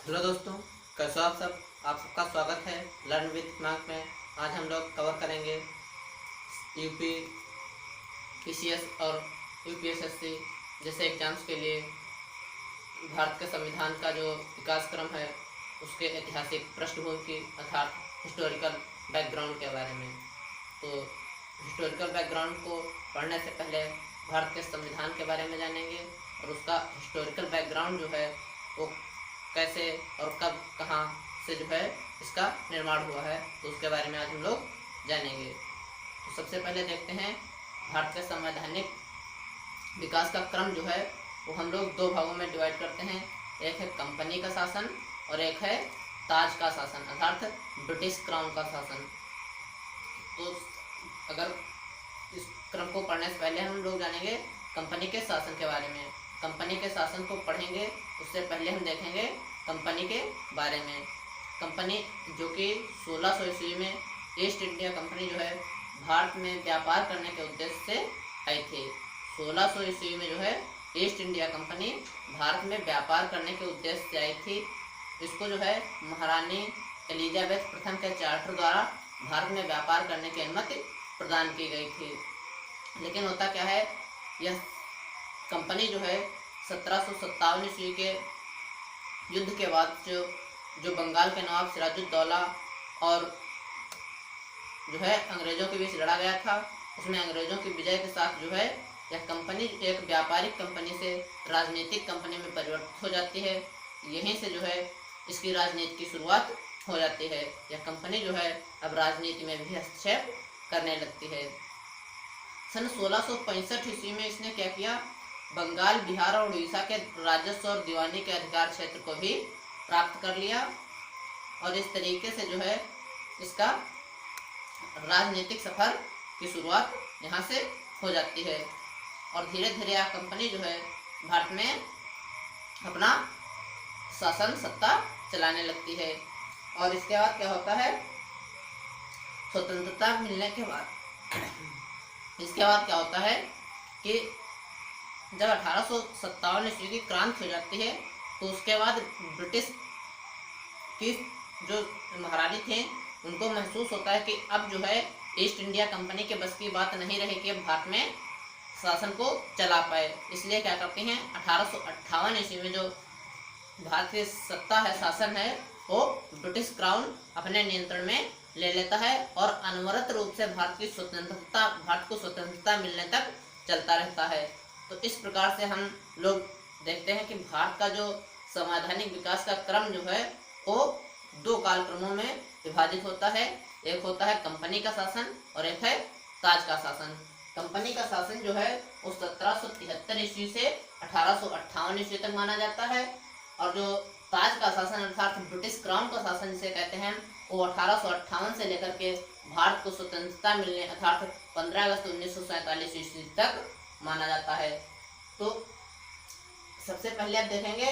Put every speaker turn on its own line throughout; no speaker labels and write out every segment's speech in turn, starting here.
Hello दोस्तों, कैसे हो आप सब। आप सबका स्वागत है लर्न विथ मार्क में। आज हम लोग कवर करेंगे यूपी पीसीएस और यूपीएसएससी जैसे एग्जाम्स के लिए भारत के संविधान का जो विकास क्रम है उसके ऐतिहासिक पृष्ठभूमि की अर्थात हिस्टोरिकल बैकग्राउंड के बारे में। तो हिस्टोरिकल बैकग्राउंड को पढ़ने से पहले भारत के संविधान के बारे में जानेंगे और उसका हिस्टोरिकल बैकग्राउंड जो है वो कैसे और कब कहाँ से जो है इसका निर्माण हुआ है, तो उसके बारे में आज हम लोग जानेंगे। तो सबसे पहले देखते हैं भारत के संवैधानिक विकास का क्रम जो है वो हम लोग दो भागों में डिवाइड करते हैं। एक है कंपनी का शासन और एक है ताज का शासन अर्थात ब्रिटिश क्राउन का शासन। तो अगर इस क्रम को पढ़ने से पहले हम लोग जानेंगे कंपनी के शासन के बारे में। कंपनी के शासन को पढ़ेंगे उससे पहले हम देखेंगे कंपनी के बारे में। कंपनी जो कि 1600 ईस्वी में ईस्ट इंडिया कंपनी जो है भारत में व्यापार करने के उद्देश्य से आई थी। 1600 ईस्वी में जो है ईस्ट इंडिया कंपनी भारत में व्यापार करने के उद्देश्य से आई थी। इसको जो है महारानी एलिजाबेथ प्रथम के चार्टर द्वारा भारत में व्यापार करने की अनुमति प्रदान की गई थी। लेकिन होता क्या है, यह कंपनी जो है 1757 ईस्वी के युद्ध के बाद जो बंगाल के नवाब सिराजुद्दौला और जो है अंग्रेज़ों के बीच लड़ा गया था, उसमें अंग्रेज़ों की विजय के साथ जो है यह कंपनी एक व्यापारिक कंपनी से राजनीतिक कंपनी में परिवर्तित हो जाती है। यहीं से जो है इसकी राजनीति की शुरुआत हो जाती है। यह कंपनी जो है अब राजनीति में भी हस्तक्षेप करने लगती है। सन 1665 ईस्वी में इसने क्या किया, बंगाल, बिहार और उड़ीसा के राजस्व और दीवानी के अधिकार क्षेत्र को भी प्राप्त कर लिया और इस तरीके से जो है इसका राजनीतिक सफर की शुरुआत यहाँ से हो जाती है और धीरे धीरे यह कंपनी जो है भारत में अपना शासन सत्ता चलाने लगती है। और इसके बाद क्या होता है, स्वतंत्रता मिलने के बाद इसके बाद क्या होता है कि जब 1857 ईस्वी की क्रांति हो जाती है तो उसके बाद ब्रिटिश की जो महारानी थे उनको महसूस होता है कि अब जो है ईस्ट इंडिया कंपनी के बस की बात नहीं रही कि भारत में शासन को चला पाए। इसलिए क्या करते हैं, 1858 ईस्वी में जो भारत की सत्ता है, शासन है, वो ब्रिटिश क्राउन अपने नियंत्रण में ले लेता है और अनवरत रूप से भारत को स्वतंत्रता मिलने तक चलता रहता है। तो इस प्रकार से हम लोग देखते हैं कि भारत का जो संवैधानिक विकास का क्रम जो है वो दो कालक्रमों में विभाजित होता है। एक होता है कंपनी का शासन और एक है ताज का शासन। कंपनी का शासन जो है वो 1773 ईस्वी से 1858 ईस्वी तक माना जाता है और जो ताज का शासन अर्थात ब्रिटिश क्राउन का शासन जिसे कहते हैं वो 1858 से लेकर के भारत को स्वतंत्रता मिलने अर्थात 15 अगस्त 1947 ईस्वी तक माना जाता है। तो सबसे पहले आप देखेंगे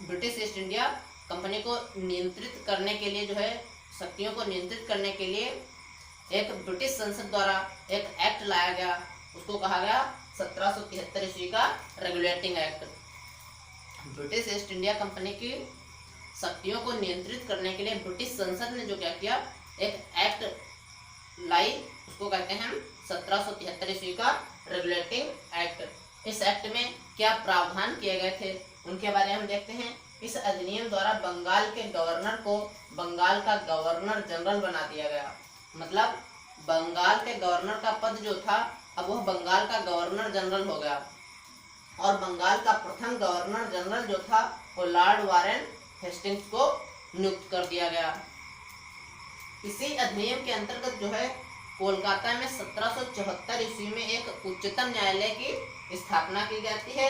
ब्रिटिश ईस्ट इंडिया कंपनी को नियंत्रित करने के लिए जो है शक्तियों को नियंत्रित करने के लिए एक ब्रिटिश संसद द्वारा एक एक्ट लाया गया, उसको कहा गया 1773 ईस्वी का regulating act. British east India company की शक्तियों को नियंत्रित करने के लिए ब्रिटिश संसद ने जो क्या किया, एक एक्ट लाई, उसको कहते हैं 1773 ईस्वी का रेगुलेटिंग एक्ट। इस एक्ट में क्या प्रावधान किए गए थे उनके बारे में हम देखते हैं। इस अधिनियम द्वारा बंगाल के गवर्नर को बंगाल का गवर्नर जनरल बना दिया गया। मतलब बंगाल के गवर्नर का पद जो था अब वह बंगाल का गवर्नर जनरल हो गया और बंगाल का प्रथम गवर्नर जनरल जो था वो लॉर्ड वारेन हेस्टिंग्स को नियुक्त कर दिया गया। इसी अधिनियम के अंतर्गत जो है कोलकाता में 1774 ईस्वी में एक उच्चतम न्यायालय की स्थापना की जाती है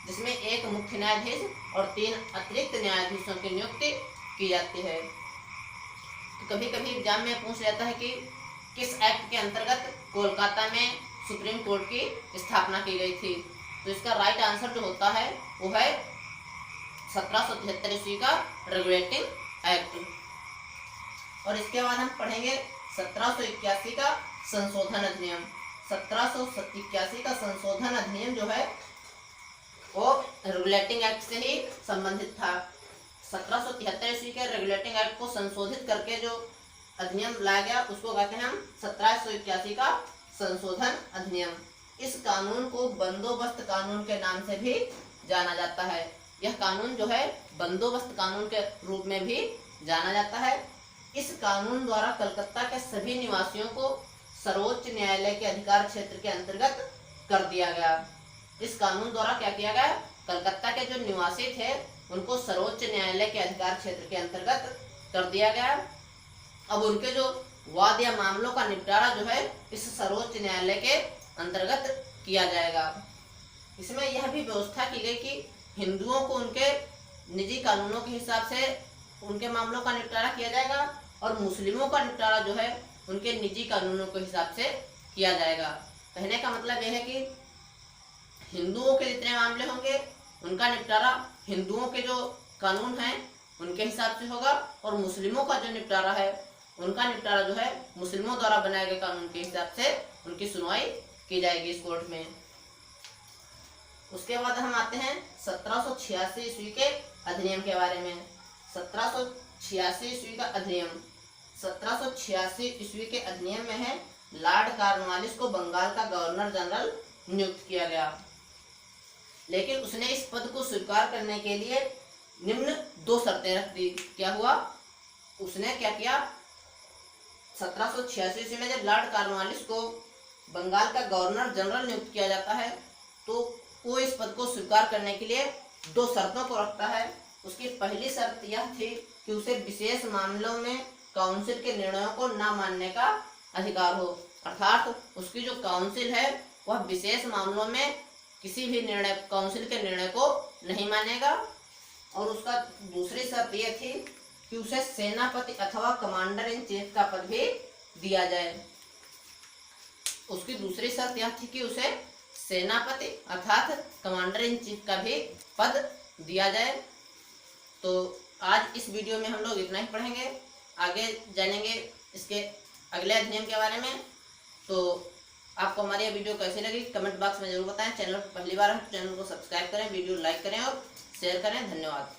जिसमें एक मुख्य न्यायाधीश और 3 अतिरिक्त न्यायाधीशों की नियुक्ति की जाती है। तो कभी कभी एग्जाम में पूछ लेता है कि किस एक्ट के अंतर्गत कोलकाता में सुप्रीम कोर्ट की स्थापना की गई थी। तो इसका राइट आंसर जो होता है वो है 1773 ईस्वी का रेगुलेटिंग एक्ट। और इसके बाद हम पढ़ेंगे 1781 का संशोधन अधिनियम। 1781 का संशोधन अधिनियम जो है वो रेगुलेटिंग एक्ट से ही संबंधित था। 1773 ईस्वी के रेगुलेटिंग एक्ट को संशोधित करके जो अधिनियम लाया गया उसको कहते हैं हम 1781 का संशोधन अधिनियम। इस कानून को बंदोबस्त कानून के नाम से भी जाना जाता है। यह कानून जो है बंदोबस्त कानून के रूप में भी जाना जाता है। इस कानून द्वारा कलकत्ता के सभी निवासियों को सर्वोच्च न्यायालय के अधिकार क्षेत्र के अंतर्गत कर दिया गया। इस कानून द्वारा क्या किया गया, कलकत्ता के जो निवासी थे उनको सर्वोच्च न्यायालय के अधिकार क्षेत्र के अंतर्गत कर दिया गया। अब उनके जो वाद या मामलों का निपटारा जो है इस सर्वोच्च न्यायालय के अंतर्गत किया जाएगा। इसमें यह भी व्यवस्था की गई कि हिंदुओं को उनके निजी कानूनों के हिसाब से उनके मामलों का निपटारा किया जाएगा और मुस्लिमों का निपटारा जो है उनके निजी कानूनों के हिसाब से किया जाएगा। कहने का मतलब यह है कि हिंदुओं के जितने मामले होंगे उनका निपटारा हिंदुओं के जो कानून हैं उनके हिसाब से होगा और मुस्लिमों का जो निपटारा है उनका निपटारा जो है मुस्लिमों द्वारा बनाए गए कानून के हिसाब से उनकी सुनवाई की जाएगी इस कोर्ट में। उसके बाद हम आते हैं 1786 ईस्वी के अधिनियम के बारे में। 1786 ईस्वी का अधिनियम, 1786 ईस्वी के अधिनियम में है लॉर्ड कॉर्नवालिस को बंगाल का गवर्नर जनरल नियुक्त किया गया, लेकिन उसने इस पद को स्वीकार करने के लिए निम्न 2 शर्तें रख दी। क्या हुआ, उसने क्या किया, 1786 ईस्वी में जब लॉर्ड कॉर्नवालिस को बंगाल का गवर्नर जनरल नियुक्त किया जाता है तो वो इस पद को स्वीकार करने के लिए 2 शर्तों को रखता है। उसकी पहली शर्त यह थी कि उसे विशेष मामलों में काउंसिल के निर्णयों को न मानने का अधिकार हो, अर्थात उसकी जो काउंसिल है वह विशेष मामलों में किसी भी निर्णय काउंसिल के निर्णय को नहीं मानेगा। और उसका दूसरी शर्त यह थी कि उसे सेनापति अथवा कमांडर इन चीफ का पद भी दिया जाए। उसकी दूसरी शर्त यह थी कि उसे सेनापति अर्थात कमांडर इन चीफ का भी पद दिया जाए। तो आज इस वीडियो में हम लोग इतना ही पढ़ेंगे, आगे जानेंगे इसके अगले अधिनियम के बारे में। तो आपको हमारी यह वीडियो कैसी लगी कमेंट बॉक्स में जरूर बताएं। चैनल पर पहली बार है तो चैनल को सब्सक्राइब करें, वीडियो लाइक करें और शेयर करें। धन्यवाद।